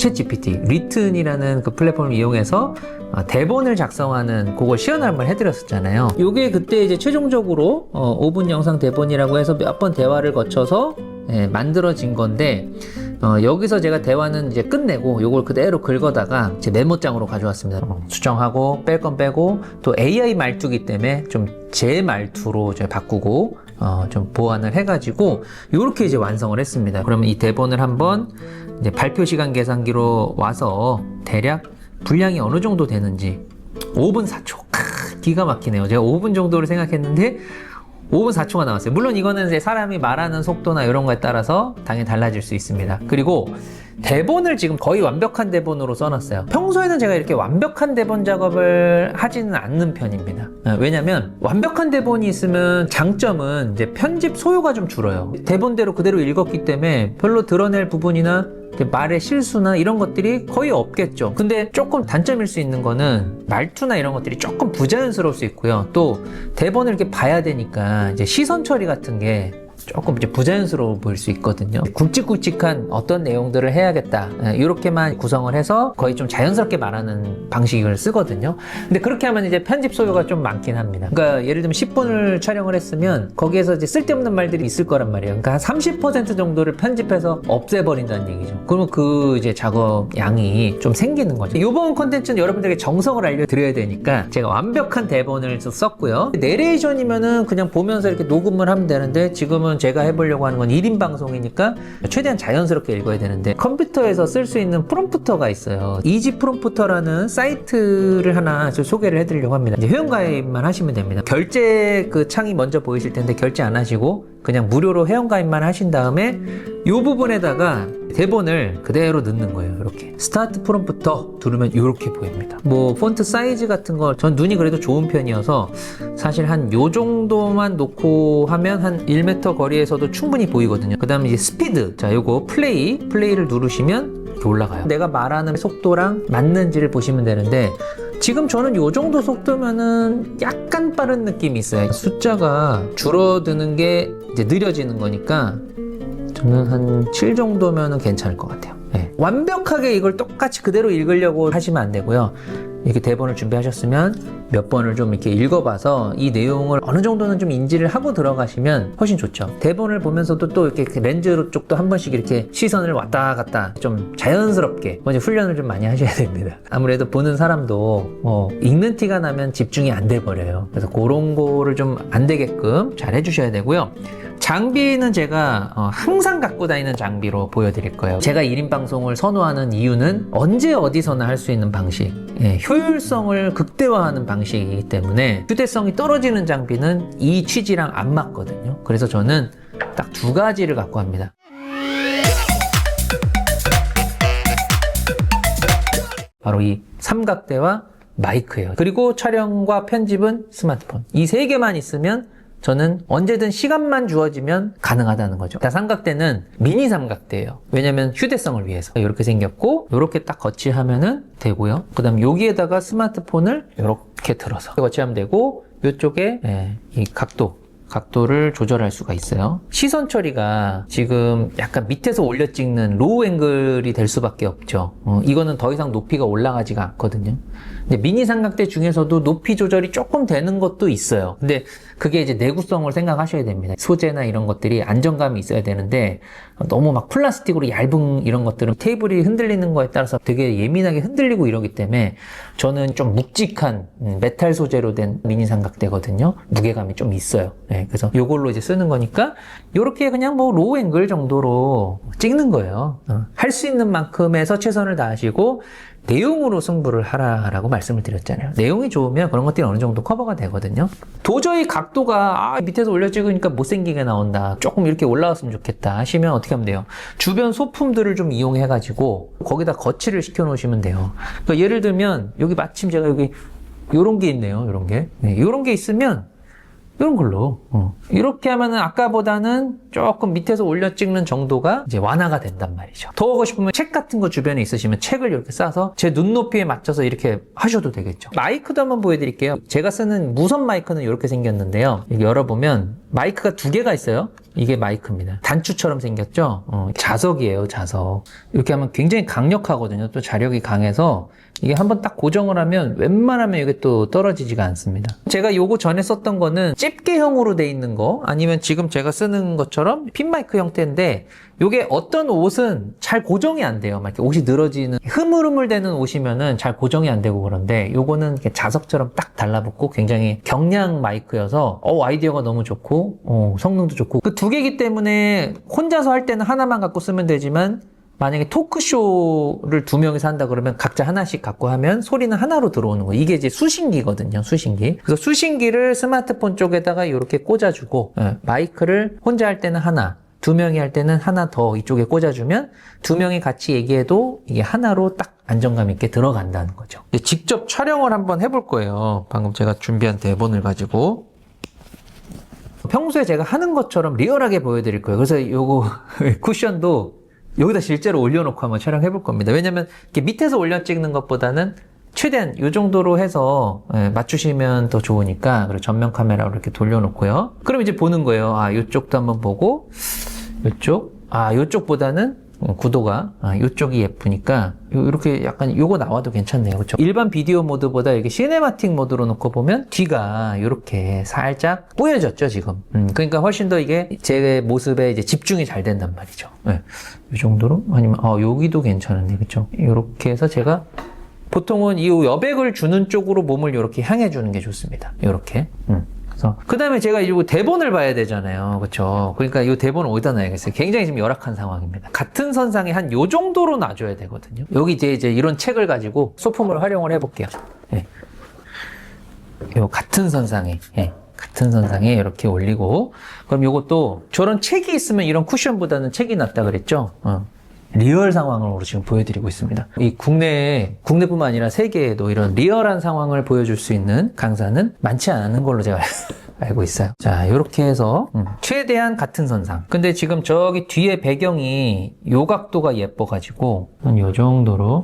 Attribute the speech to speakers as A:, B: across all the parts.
A: 챗GPT, 리튼이라는 그 플랫폼을 이용해서 대본을 작성하는 그걸 시연을 한번 해드렸었잖아요. 요게 그때 이제 최종적으로 5분 영상 대본이라고 해서 몇 번 대화를 거쳐서 만들어진 건데, 여기서 제가 대화는 이제 끝내고 요걸 그대로 긁어다가 제 메모장으로 가져왔습니다. 수정하고 뺄 건 빼고, 또 AI 말투기 때문에 좀 제 말투로 제가 바꾸고 좀 보완을 해가지고 요렇게 이제 완성을 했습니다. 그러면 이 대본을 한번 이제 발표 시간 계산기로 와서 대략 분량이 어느 정도 되는지 5분 4초. 기가 막히네요. 제가 5분 정도를 생각했는데 5분 4초가 나왔어요. 물론 이거는 이제 사람이 말하는 속도나 이런 거에 따라서 당연히 달라질 수 있습니다. 그리고 대본을 지금 거의 완벽한 대본으로 써놨어요. 평소에는 제가 이렇게 완벽한 대본 작업을 하지는 않는 편입니다. 왜냐면 완벽한 대본이 있으면 장점은 이제 편집 소요가 좀 줄어요. 대본대로 그대로 읽었기 때문에 별로 드러낼 부분이나 말의 실수나 이런 것들이 거의 없겠죠. 근데 조금 단점일 수 있는 거는 말투나 이런 것들이 조금 부자연스러울 수 있고요. 또 대본을 이렇게 봐야 되니까 이제 시선 처리 같은 게 조금 이제 부자연스러워 보일 수 있거든요. 굵직굵직한 어떤 내용들을 해야겠다, 이렇게만 구성을 해서 거의 좀 자연스럽게 말하는 방식을 쓰거든요. 근데 그렇게 하면 이제 편집 소요가 좀 많긴 합니다. 그러니까 예를 들면 10분을 촬영을 했으면 거기에서 이제 쓸데없는 말들이 있을 거란 말이에요. 그러니까 한 30% 정도를 편집해서 없애버린다는 얘기죠. 그러면 그 이제 작업 양이 좀 생기는 거죠. 이번 콘텐츠는 여러분들에게 정석을 알려드려야 되니까 제가 완벽한 대본을 좀 썼고요. 내레이션이면은 그냥 보면서 이렇게 녹음을 하면 되는데, 지금은 제가 해보려고 하는 건 1인 방송이니까 최대한 자연스럽게 읽어야 되는데, 컴퓨터에서 쓸 수 있는 프롬프터가 있어요. 이지 프롬프터라는 사이트를 하나 소개를 해드리려고 합니다. 이제 회원가입만 하시면 됩니다. 결제 그 창이 먼저 보이실 텐데 결제 안 하시고 그냥 무료로 회원가입만 하신 다음에 이 부분에다가 대본을 그대로 넣는 거예요. 이렇게 스타트 프롬프터 누르면 이렇게 보입니다. 뭐 폰트 사이즈 같은 거 전 눈이 그래도 좋은 편이어서 사실 한 요 정도만 놓고 하면 한 1m 거리에서도 충분히 보이거든요. 그 다음에 이제 스피드, 자 요거 플레이를 누르시면 이렇게 올라가요. 내가 말하는 속도랑 맞는지를 보시면 되는데, 지금 저는 요 정도 속도면은 약간 빠른 느낌이 있어요. 숫자가 줄어드는 게 이제 느려지는 거니까 저는 한 7 정도면은 괜찮을 것 같아요. 네. 완벽하게 이걸 똑같이 그대로 읽으려고 하시면 안 되고요. 이렇게 대본을 준비하셨으면 몇 번을 좀 이렇게 읽어봐서 이 내용을 어느 정도는 좀 인지를 하고 들어가시면 훨씬 좋죠. 대본을 보면서도 또 이렇게 렌즈 쪽도 한 번씩 이렇게 시선을 왔다 갔다 좀 자연스럽게 먼저 훈련을 좀 많이 하셔야 됩니다. 아무래도 보는 사람도 읽는 티가 나면 집중이 안 돼 버려요. 그래서 그런 거를 좀 안 되게끔 잘 해주셔야 되고요. 장비는 제가 항상 갖고 다니는 장비로 보여드릴 거예요. 제가 1인 방송을 선호하는 이유는 언제 어디서나 할 수 있는 방식, 효율성을 극대화하는 방식이기 때문에 휴대성이 떨어지는 장비는 이 취지랑 안 맞거든요. 그래서 저는 딱 2가지를 갖고 합니다. 바로 이 삼각대와 마이크예요. 그리고 촬영과 편집은 스마트폰. 이 3개만 있으면 저는 언제든 시간만 주어지면 가능하다는 거죠. 삼각대는 미니 삼각대예요. 왜냐면 휴대성을 위해서 이렇게 생겼고, 이렇게 딱 거치하면은 되고요. 그 다음 여기에다가 스마트폰을 이렇게 들어서 거치하면 되고, 이쪽에 이 각도를 조절할 수가 있어요. 시선 처리가 지금 약간 밑에서 올려 찍는 로우 앵글이 될 수밖에 없죠. 이거는 더 이상 높이가 올라가지가 않거든요. 근데 미니 삼각대 중에서도 높이 조절이 조금 되는 것도 있어요. 근데 그게 이제 내구성을 생각하셔야 됩니다. 소재나 이런 것들이 안정감이 있어야 되는데, 너무 막 플라스틱으로 얇은 이런 것들은 테이블이 흔들리는 거에 따라서 되게 예민하게 흔들리고 이러기 때문에 저는 좀 묵직한 메탈 소재로 된 미니 삼각대거든요. 무게감이 좀 있어요. 그래서 이걸로 이제 쓰는 거니까 이렇게 그냥 뭐 로우 앵글 정도로 찍는 거예요. 할 수 있는 만큼에서 최선을 다하시고 내용으로 승부를 하라라고 말씀을 드렸잖아요. 내용이 좋으면 그런 것들이 어느 정도 커버가 되거든요. 도저히 각도가 밑에서 올려 찍으니까 못생기게 나온다, 조금 이렇게 올라왔으면 좋겠다 하시면 어떻게 하면 돼요? 주변 소품들을 좀 이용해 가지고 거기다 거치를 시켜 놓으시면 돼요. 그러니까 예를 들면 여기 마침 제가 여기 요런 게 있네요. 요런 게. 요런 게 있으면 이런 걸로 이렇게 하면은 아까보다는 조금 밑에서 올려 찍는 정도가 이제 완화가 된단 말이죠. 더 하고 싶으면 책 같은 거 주변에 있으시면 책을 이렇게 싸서 제 눈높이에 맞춰서 이렇게 하셔도 되겠죠. 마이크도 한번 보여드릴게요. 제가 쓰는 무선 마이크는 이렇게 생겼는데요. 여기 열어보면 마이크가 두 개가 있어요. 이게 마이크입니다. 단추처럼 생겼죠? 자석이에요, 자석. 이렇게 하면 굉장히 강력하거든요. 또 자력이 강해서 이게 한번 딱 고정을 하면 웬만하면 이게 또 떨어지지가 않습니다. 제가 요거 전에 썼던 거는 집게형으로 돼 있는 거, 아니면 지금 제가 쓰는 것처럼 핀마이크 형태인데, 요게 어떤 옷은 잘 고정이 안 돼요. 막 이렇게 옷이 늘어지는 흐물흐물되는 옷이면은 잘 고정이 안 되고 그런데, 요거는 이렇게 자석처럼 딱 달라붙고 굉장히 경량 마이크여서 아이디어가 너무 좋고 성능도 좋고, 그 두 개이기 때문에 혼자서 할 때는 하나만 갖고 쓰면 되지만, 만약에 토크쇼를 두 명이서 한다 그러면 각자 하나씩 갖고 하면 소리는 하나로 들어오는 거예요. 이게 이제 수신기거든요, 수신기. 그래서 수신기를 스마트폰 쪽에다가 이렇게 꽂아주고, 마이크를 혼자 할 때는 하나, 두 명이 할 때는 하나 더 이쪽에 꽂아주면 두 명이 같이 얘기해도 이게 하나로 딱 안정감 있게 들어간다는 거죠. 직접 촬영을 한번 해볼 거예요. 방금 제가 준비한 대본을 가지고. 평소에 제가 하는 것처럼 리얼하게 보여드릴 거예요. 그래서 요거 쿠션도 여기다 실제로 올려놓고 한번 촬영해 볼 겁니다. 왜냐면 이렇게 밑에서 올려 찍는 것보다는 최대한 이 정도로 해서 맞추시면 더 좋으니까, 그리고 전면 카메라로 이렇게 돌려놓고요. 그럼 이제 보는 거예요. 이쪽도 한번 보고, 이쪽보다는 구도가, 이쪽이 예쁘니까, 이렇게 약간 요거 나와도 괜찮네요. 그렇죠? 일반 비디오 모드보다 이게 시네마틱 모드로 놓고 보면 뒤가 이렇게 살짝 꼬여졌죠, 지금. 그러니까 훨씬 더 이게 제 모습에 이제 집중이 잘 된단 말이죠. 네. 이 정도로? 아니면, 여기도 괜찮은데, 그쵸? 이렇게 해서 제가 보통은 이 여백을 주는 쪽으로 몸을 이렇게 향해 주는 게 좋습니다. 이렇게. 그래서 그 다음에 제가 이 대본을 봐야 되잖아요. 그렇죠? 그러니까 이 대본을 어디다 놔야겠어요? 굉장히 지금 열악한 상황입니다. 같은 선상에 한 요 정도로 놔줘야 되거든요. 여기 이제 이런 책을 가지고 소품을 활용을 해볼게요. 예. 요 같은 선상에. 예. 같은 선상에 이렇게 올리고, 그럼 요것도 저런 책이 있으면 이런 쿠션보다는 책이 낫다 그랬죠? 리얼 상황으로 지금 보여드리고 있습니다. 이 국내뿐만 아니라 세계에도 이런 리얼한 상황을 보여줄 수 있는 강사는 많지 않은 걸로 제가 알고 있어요. 자, 이렇게 해서 최대한 같은 선상. 근데 지금 저기 뒤에 배경이 요 각도가 예뻐가지고 한 요 정도로.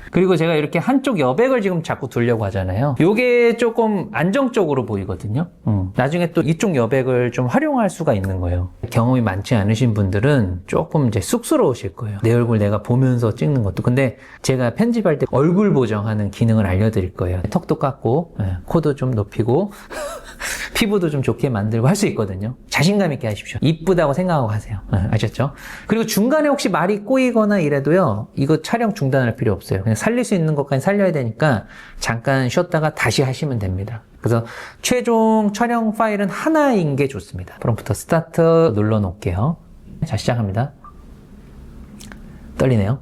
A: 그리고 제가 이렇게 한쪽 여백을 지금 자꾸 두려고 하잖아요. 요게 조금 안정적으로 보이거든요. 나중에 또 이쪽 여백을 좀 활용할 수가 있는 거예요. 경험이 많지 않으신 분들은 조금 이제 쑥스러우실 거예요. 내 얼굴 내가 보면서 찍는 것도. 근데 제가 편집할 때 얼굴 보정하는 기능을 알려드릴 거예요. 턱도 깎고, 코도 좀 높이고, 피부도 좀 좋게 만들고 할 수 있거든요. 자신감 있게 하십시오. 이쁘다고 생각하고 하세요. 아셨죠? 그리고 중간에 혹시 말이 꼬이거나 이래도요, 이거 촬영 중단할 필요 없어요. 그냥 살릴 수 있는 것까지 살려야 되니까 잠깐 쉬었다가 다시 하시면 됩니다. 그래서 최종 촬영 파일은 하나인 게 좋습니다. 프롬프터 스타트 눌러 놓을게요. 자, 시작합니다. 떨리네요.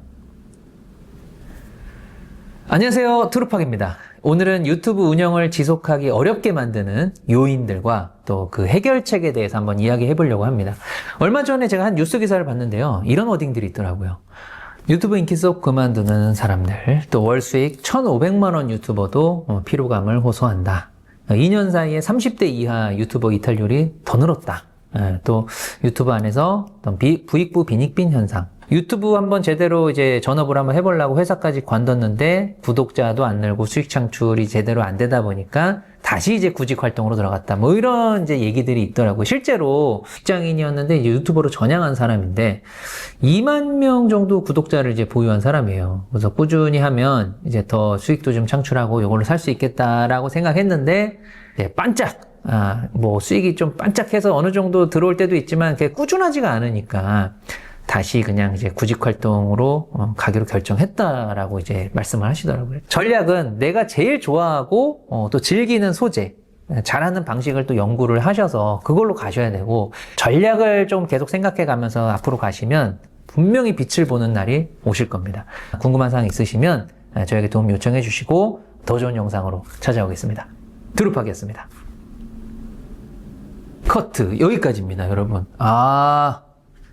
A: 안녕하세요, 트루팍입니다. 오늘은 유튜브 운영을 지속하기 어렵게 만드는 요인들과 또 그 해결책에 대해서 한번 이야기해 보려고 합니다. 얼마 전에 제가 한 뉴스 기사를 봤는데요. 이런 워딩들이 있더라고요. 유튜브 인기 속 그만두는 사람들, 또 월 수익 1,500만 원 유튜버도 피로감을 호소한다. 2년 사이에 30대 이하 유튜버 이탈률이 더 늘었다. 또 유튜브 안에서 부익부 빈익빈 현상. 유튜브 한번 제대로 이제 전업을 한번 해보려고 회사까지 관뒀는데 구독자도 안 늘고 수익 창출이 제대로 안 되다 보니까 다시 이제 구직 활동으로 들어갔다. 뭐 이런 이제 얘기들이 있더라고요. 실제로 직장인이었는데 이제 유튜버로 전향한 사람인데 2만 명 정도 구독자를 이제 보유한 사람이에요. 그래서 꾸준히 하면 이제 더 수익도 좀 창출하고 이걸로 살 수 있겠다라고 생각했는데 이제 반짝 뭐 수익이 좀 반짝해서 어느 정도 들어올 때도 있지만 그게 꾸준하지가 않으니까 다시 그냥 이제 구직 활동으로 가기로 결정했다라고 이제 말씀을 하시더라고요. 전략은 내가 제일 좋아하고 또 즐기는 소재, 잘하는 방식을 또 연구를 하셔서 그걸로 가셔야 되고, 전략을 좀 계속 생각해 가면서 앞으로 가시면 분명히 빛을 보는 날이 오실 겁니다. 궁금한 사항 있으시면 저에게 도움 요청해 주시고 더 좋은 영상으로 찾아오겠습니다. 트루팍이었습니다. 커트 여기까지입니다, 여러분.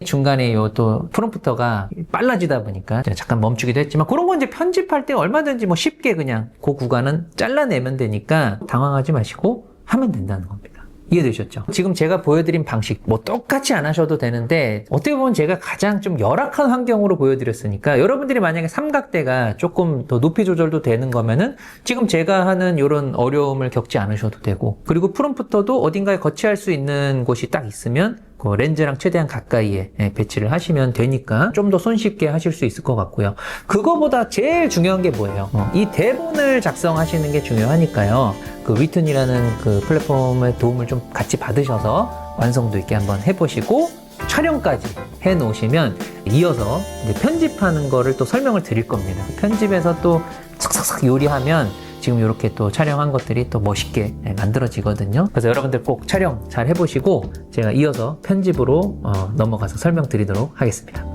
A: 중간에 요 또 프롬프터가 빨라지다 보니까 잠깐 멈추기도 했지만, 그런 건 이제 편집할 때 얼마든지 뭐 쉽게 그냥 그 구간은 잘라내면 되니까 당황하지 마시고 하면 된다는 겁니다. 이해되셨죠? 지금 제가 보여드린 방식 뭐 똑같이 안 하셔도 되는데 어떻게 보면 제가 가장 좀 열악한 환경으로 보여드렸으니까 여러분들이 만약에 삼각대가 조금 더 높이 조절도 되는 거면은 지금 제가 하는 이런 어려움을 겪지 않으셔도 되고, 그리고 프롬프터도 어딘가에 거치할 수 있는 곳이 딱 있으면 그 렌즈랑 최대한 가까이에 배치를 하시면 되니까 좀 더 손쉽게 하실 수 있을 것 같고요. 그거보다 제일 중요한 게 뭐예요? 이 대본을 작성하시는 게 중요하니까요. 그 위튼이라는 그 플랫폼의 도움을 좀 같이 받으셔서 완성도 있게 한번 해보시고 촬영까지 해 놓으시면 이어서 이제 편집하는 거를 또 설명을 드릴 겁니다. 편집해서 또 삭삭삭 요리하면 지금 이렇게 또 촬영한 것들이 또 멋있게 만들어지거든요. 그래서 여러분들 꼭 촬영 잘 해보시고 제가 이어서 편집으로 넘어가서 설명드리도록 하겠습니다.